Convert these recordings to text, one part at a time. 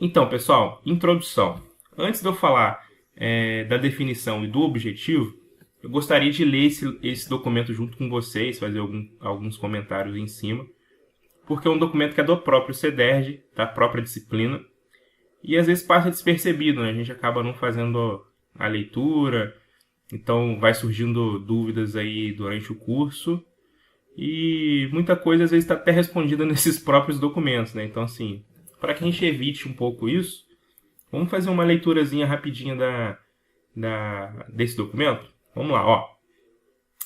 Então, pessoal, introdução. Antes de eu falar da definição e do objetivo, eu gostaria de ler esse documento junto com vocês, fazer alguns comentários em cima, porque é um documento que é do próprio CEDERJ, da própria disciplina, e às vezes passa despercebido, né? A gente acaba não fazendo a leitura, então vai surgindo dúvidas aí durante o curso, e muita coisa às vezes está até respondida nesses próprios documentos, né? Então, assim, para que a gente evite um pouco isso, vamos fazer uma leiturazinha rapidinha desse documento? Vamos lá, ó.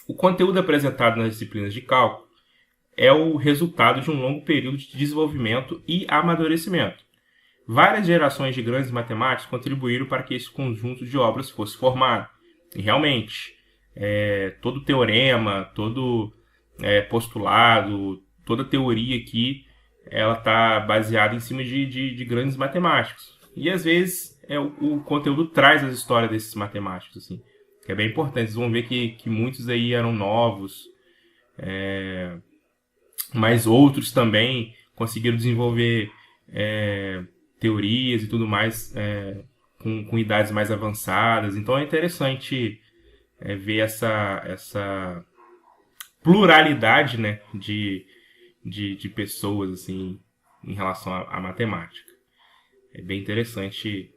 O conteúdo apresentado nas disciplinas de cálculo é o resultado de um longo período de desenvolvimento e amadurecimento. Várias gerações de grandes matemáticos contribuíram para que esse conjunto de obras fosse formado. E realmente, todo teorema, todo postulado, toda teoria aqui, ela está baseada em cima de grandes matemáticos. E às vezes o conteúdo traz as histórias desses matemáticos, assim, que é bem importante. Vocês vão ver que muitos aí eram novos, mas outros também conseguiram desenvolver teorias e tudo mais com idades mais avançadas. Então é interessante ver essa pluralidade, né, de pessoas assim, em relação à matemática. É bem interessante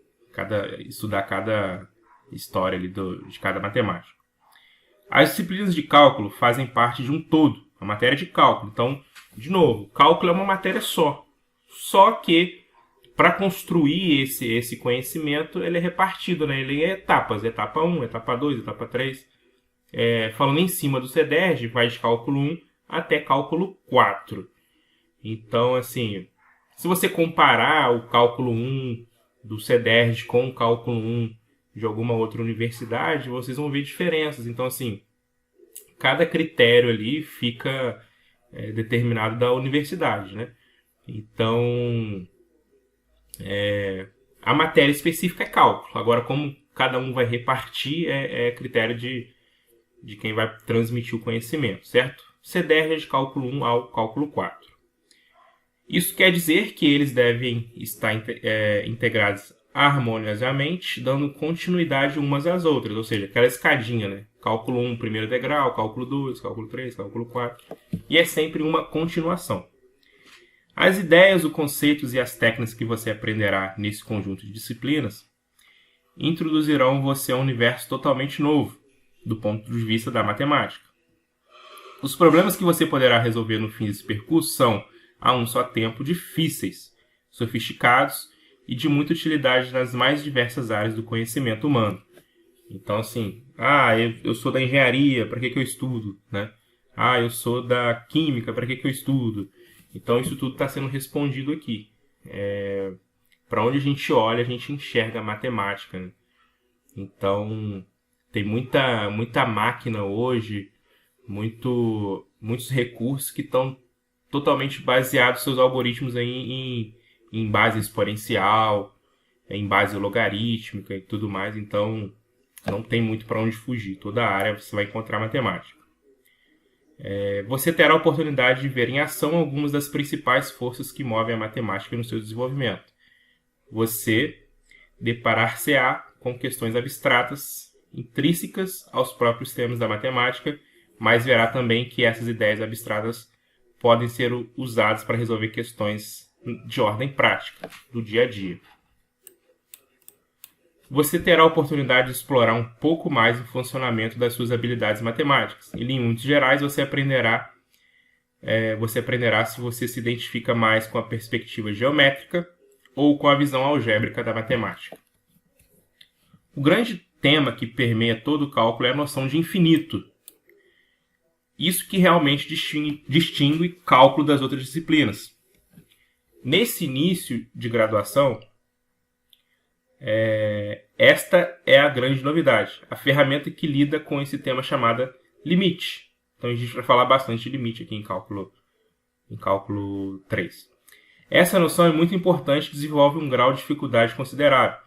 estudar cada história ali de cada matemático. As disciplinas de cálculo fazem parte de um todo, a matéria de cálculo. Então, de novo, cálculo é uma matéria só. Só que, para construir esse conhecimento, ele é repartido, né? Ele é etapas. Etapa 1, etapa 2, etapa 3. Falando em cima do CEDERJ, vai de cálculo 1 até cálculo 4. Então, assim, se você comparar o cálculo 1 do CEDERJ com o cálculo 1 de alguma outra universidade, vocês vão ver diferenças. Então, assim, cada critério ali fica determinado da universidade, né? Então, a matéria específica é cálculo. Agora, como cada um vai repartir, é critério de quem vai transmitir o conhecimento, certo? CEDERJ é de cálculo 1 ao cálculo 4. Isso quer dizer que eles devem estar integrados harmoniosamente, dando continuidade umas às outras, ou seja, aquela escadinha, né? Cálculo 1, primeiro degrau, cálculo 2, cálculo 3, cálculo 4, e é sempre uma continuação. As ideias, os conceitos e as técnicas que você aprenderá nesse conjunto de disciplinas introduzirão você a um universo totalmente novo, do ponto de vista da matemática. Os problemas que você poderá resolver no fim desse percurso são, a um só tempo, difíceis, sofisticados e de muita utilidade nas mais diversas áreas do conhecimento humano. Então, assim, eu sou da engenharia, para que eu estudo? Né? Eu sou da química, para que eu estudo? Então, isso tudo está sendo respondido aqui. Para onde a gente olha, a gente enxerga a matemática. Né? Então, tem muita máquina hoje, muitos recursos que estão totalmente baseados seus algoritmos aí em base exponencial, em base logarítmica e tudo mais. Então, não tem muito para onde fugir. Toda área você vai encontrar matemática. Você terá a oportunidade de ver em ação algumas das principais forças que movem a matemática no seu desenvolvimento. Você deparar-se-á com questões abstratas, intrínsecas aos próprios temas da matemática, mas verá também que essas ideias abstratas podem ser usadas para resolver questões de ordem prática, do dia a dia. Você terá a oportunidade de explorar um pouco mais o funcionamento das suas habilidades matemáticas. E, em muitos gerais, você aprenderá se você se identifica mais com a perspectiva geométrica ou com a visão algébrica da matemática. O grande tema que permeia todo o cálculo é a noção de infinito. Isso que realmente distingue cálculo das outras disciplinas. Nesse início de graduação, esta é a grande novidade. A ferramenta que lida com esse tema chamada limite. Então a gente vai falar bastante de limite aqui em cálculo 3. Essa noção é muito importante e desenvolve um grau de dificuldade considerável,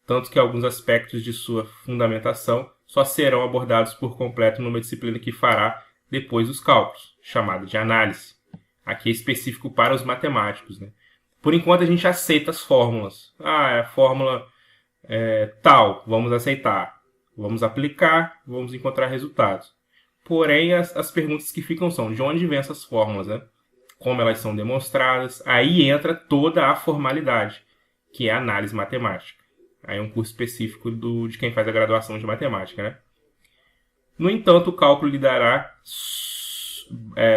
tanto que alguns aspectos de sua fundamentação só serão abordados por completo numa disciplina que fará depois dos cálculos, chamada de análise. Aqui é específico para os matemáticos, né? Por enquanto a gente aceita as fórmulas. Ah, a fórmula tal, vamos aceitar. Vamos aplicar, vamos encontrar resultados. Porém, as perguntas que ficam são: de onde vêm essas fórmulas, né? Como elas são demonstradas? Aí entra toda a formalidade, que é a análise matemática. Aí é um curso específico de quem faz a graduação de matemática, né? No entanto, o cálculo lhe dará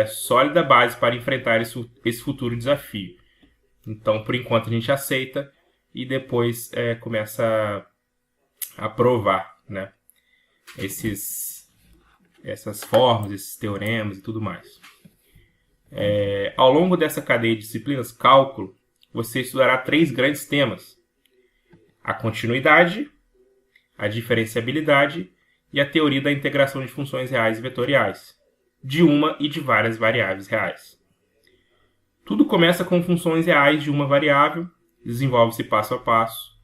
sólida base para enfrentar esse futuro desafio. Então, por enquanto, a gente aceita e depois começa a provar, né, essas fórmulas, esses teoremas e tudo mais. Ao longo dessa cadeia de disciplinas, cálculo, você estudará 3 grandes temas: a continuidade, a diferenciabilidade e a teoria da integração de funções reais e vetoriais, de uma e de várias variáveis reais. Tudo começa com funções reais de uma variável, desenvolve-se passo a passo,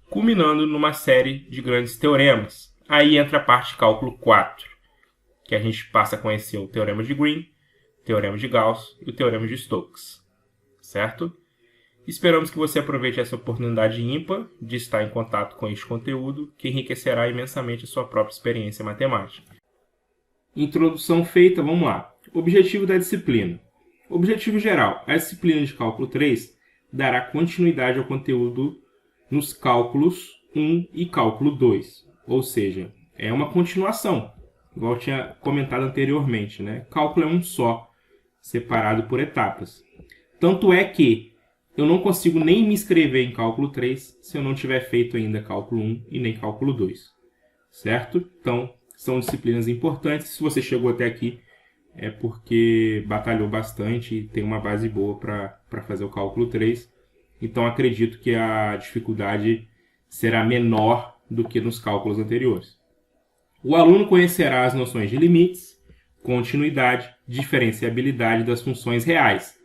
culminando numa série de grandes teoremas. Aí entra a parte de cálculo 4, que a gente passa a conhecer o teorema de Green, o teorema de Gauss e o teorema de Stokes. Certo? Esperamos que você aproveite essa oportunidade ímpar de estar em contato com este conteúdo, que enriquecerá imensamente a sua própria experiência matemática. Introdução feita, vamos lá. Objetivo da disciplina. Objetivo geral. A disciplina de cálculo 3 dará continuidade ao conteúdo nos cálculos 1 e cálculo 2. Ou seja, é uma continuação, igual eu tinha comentado anteriormente, né? Cálculo é um só, separado por etapas. Tanto é que eu não consigo nem me inscrever em cálculo 3 se eu não tiver feito ainda cálculo 1 e nem cálculo 2. Certo? Então, são disciplinas importantes. Se você chegou até aqui, é porque batalhou bastante e tem uma base boa para fazer o cálculo 3. Então, acredito que a dificuldade será menor do que nos cálculos anteriores. O aluno conhecerá as noções de limites, continuidade, diferenciabilidade das funções reais.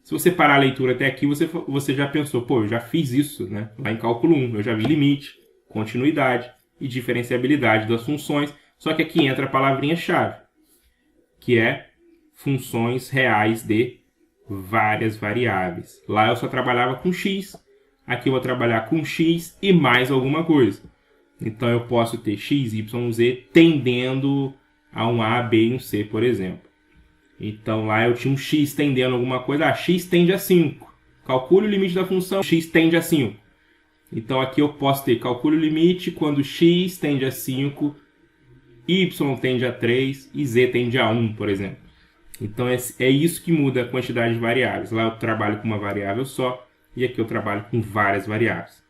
Se você parar a leitura até aqui, você já pensou: pô, eu já fiz isso, né? Lá em cálculo 1, eu já vi limite, continuidade e diferenciabilidade das funções. Só que aqui entra a palavrinha-chave, que é funções reais de várias variáveis. Lá eu só trabalhava com x, aqui eu vou trabalhar com x e mais alguma coisa. Então eu posso ter x, y, z tendendo a um a, b e um c, por exemplo. Então lá eu tinha um x tendendo a alguma coisa, x tende a 5. Calcule o limite da função, x tende a 5. Então aqui eu posso ter calcule o limite quando x tende a 5, y tende a 3 e z tende a 1, por exemplo. Então é isso que muda a quantidade de variáveis. Lá eu trabalho com uma variável só e aqui eu trabalho com várias variáveis.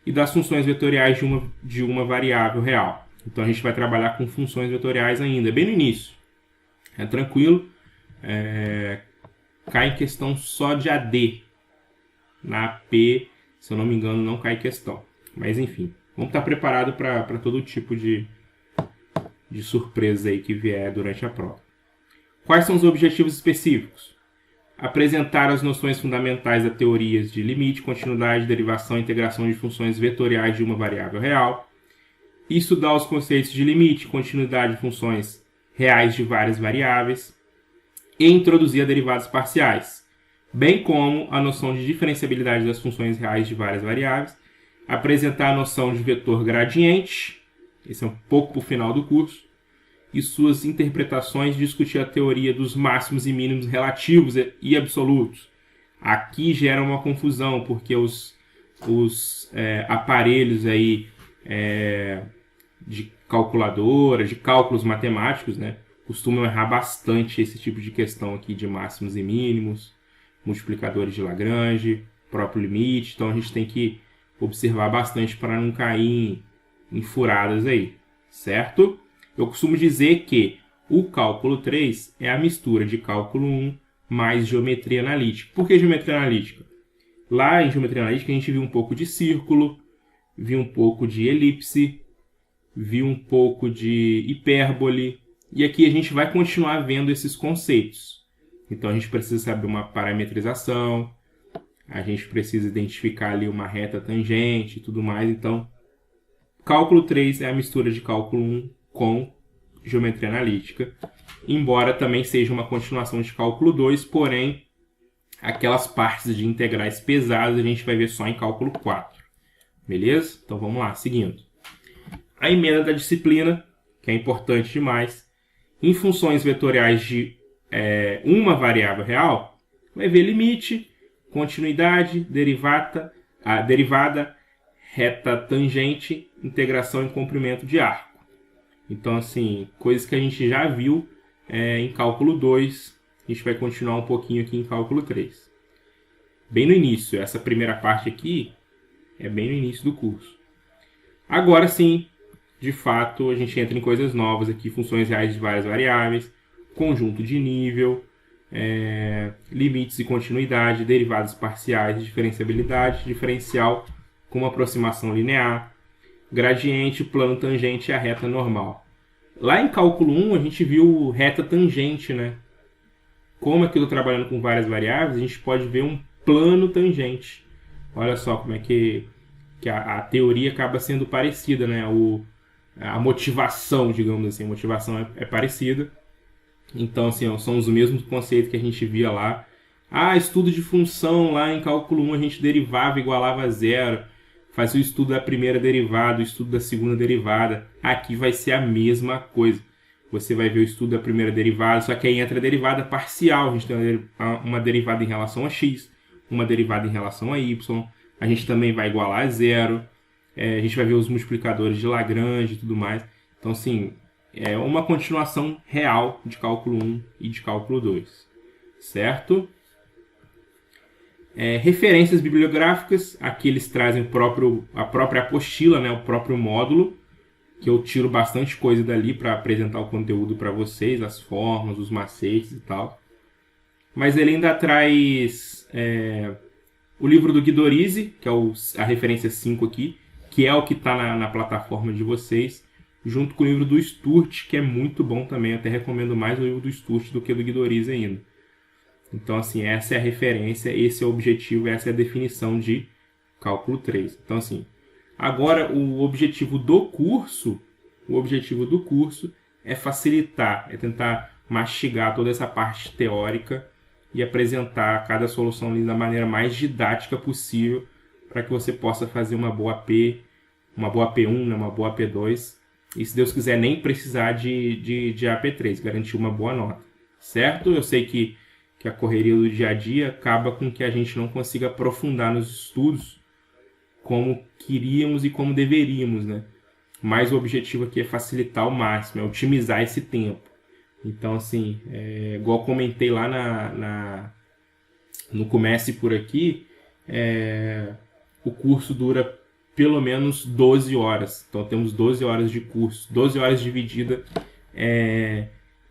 E das funções vetoriais de uma variável real. Então a gente vai trabalhar com funções vetoriais ainda, bem no início. É tranquilo. Cai em questão só de AD. Na AP, se eu não me engano, não cai em questão. Mas enfim, vamos estar preparados para todo tipo de surpresa aí que vier durante a prova. Quais são os objetivos específicos? Apresentar as noções fundamentais das teorias de limite, continuidade, derivação e integração de funções vetoriais de uma variável real. Estudar os conceitos de limite, continuidade de funções reais de várias variáveis. E introduzir a derivadas parciais, bem como a noção de diferenciabilidade das funções reais de várias variáveis. Apresentar a noção de vetor gradiente, esse é um pouco para o final do curso, e suas interpretações, discutir a teoria dos máximos e mínimos relativos e absolutos. Aqui gera uma confusão, porque os aparelhos aí, de calculadora, de cálculos matemáticos, né, costumam errar bastante esse tipo de questão aqui de máximos e mínimos, multiplicadores de Lagrange, próprio limite. Então a gente tem que observar bastante para não cair em furadas aí, certo? Eu costumo dizer que o cálculo 3 é a mistura de cálculo 1 mais geometria analítica. Por que geometria analítica? Lá em geometria analítica a gente viu um pouco de círculo, viu um pouco de elipse, viu um pouco de hipérbole, e aqui a gente vai continuar vendo esses conceitos. Então a gente precisa saber uma parametrização, a gente precisa identificar ali uma reta tangente e tudo mais. Então, cálculo 3 é a mistura de cálculo 1 com geometria analítica, embora também seja uma continuação de cálculo 2, porém aquelas partes de integrais pesadas a gente vai ver só em cálculo 4. Beleza? Então vamos lá, seguindo. A emenda da disciplina, que é importante demais. Em funções vetoriais de uma variável real, vai ver limite, continuidade, derivada, reta tangente, integração e comprimento de arco. Então, assim, coisas que a gente já viu em cálculo 2, a gente vai continuar um pouquinho aqui em cálculo 3. Bem no início, essa primeira parte aqui é bem no início do curso. Agora sim, de fato, a gente entra em coisas novas aqui, funções reais de várias variáveis, conjunto de nível, limites e continuidade, derivadas parciais, diferenciabilidade, diferencial com aproximação linear, gradiente, plano tangente e a reta normal. Lá em cálculo 1 a gente viu reta tangente, né? Como aqui eu estou trabalhando com várias variáveis, a gente pode ver um plano tangente. Olha só como é que a teoria acaba sendo parecida, né? A motivação, digamos assim, a motivação é parecida. Então, assim, são os mesmos conceitos que a gente via lá. Estudo de função, lá em cálculo 1 a gente derivava, igualava a zero. Fazia o estudo da primeira derivada, o estudo da segunda derivada. Aqui vai ser a mesma coisa. Você vai ver o estudo da primeira derivada, só que aí entra a derivada parcial. A gente tem uma derivada em relação a x, uma derivada em relação a y. A gente também vai igualar a zero. A gente vai ver os multiplicadores de Lagrange e tudo mais. Então, assim, é uma continuação real de cálculo 1 e de cálculo 2. Certo? Referências bibliográficas. Aqui eles trazem a própria apostila, né, o próprio módulo, que eu tiro bastante coisa dali para apresentar o conteúdo para vocês, as formas, os macetes e tal. Mas ele ainda traz o livro do Guidorizi, que é a referência 5 aqui, que é o que está na plataforma de vocês, junto com o livro do Sturt, que é muito bom também. Eu até recomendo mais o livro do Sturt do que o do Guidorizi ainda. Então, assim, essa é a referência, esse é o objetivo, essa é a definição de cálculo 3. Então, assim, agora o objetivo do curso é facilitar, é tentar mastigar toda essa parte teórica e apresentar cada solução ali da maneira mais didática possível para que você possa fazer uma boa P, uma boa P1, né, uma boa P2 e, se Deus quiser, nem precisar de AP3, garantir uma boa nota, certo? Eu sei que a correria do dia a dia acaba com que a gente não consiga aprofundar nos estudos como queríamos e como deveríamos, né? Mas o objetivo aqui é facilitar ao máximo, é otimizar esse tempo. Então, assim, igual comentei lá no Comece Por Aqui, o curso dura pelo menos 12 horas. Então, temos 12 horas de curso, 12 horas dividida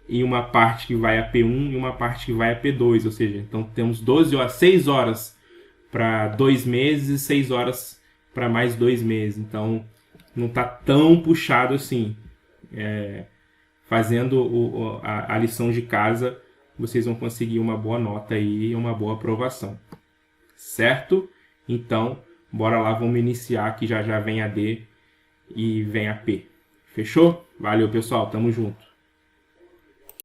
em uma parte que vai a P1 e uma parte que vai a P2, ou seja, então temos 12 horas, 6 horas para 2 meses e 6 horas para mais 2 meses. Então, não está tão puxado assim. Fazendo a lição de casa, vocês vão conseguir uma boa nota aí e uma boa aprovação. Certo? Então, bora lá, vamos iniciar, que já vem a D e vem a P. Fechou? Valeu, pessoal. Tamo junto.